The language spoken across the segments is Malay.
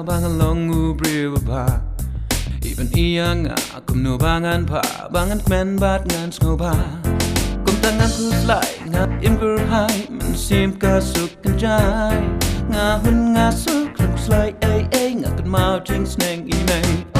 bangan longu breva ba even ianga kum no bangan pa bangan men bat ngan snoba kum tangan ku slai ngap imgur hai man sim ka suk kan jai nga hun nga suk slai ai nga kan mau ting sneng i nei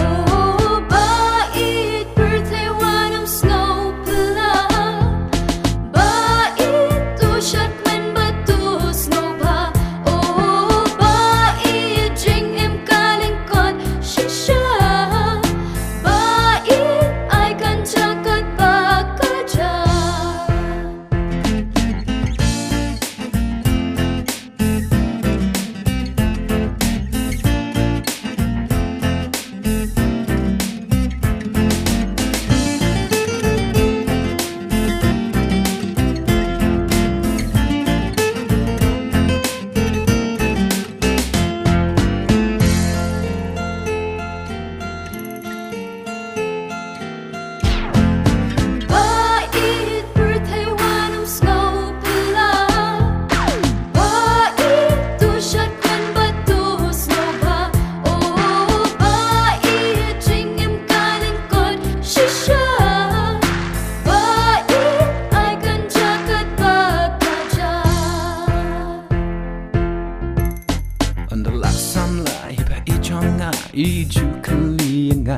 Iju kulianga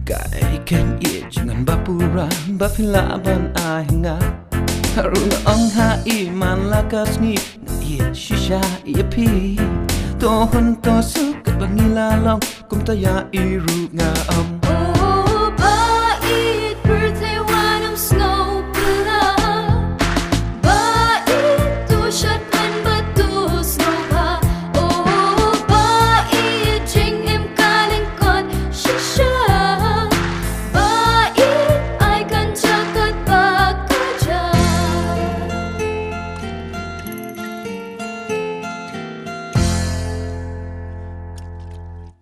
kai ken ye jangan bapura bapila ban ahinga haruna ong ha I man lakas ni ye shisha ye pi to hun to su ka bangila long kum ta ya iru nga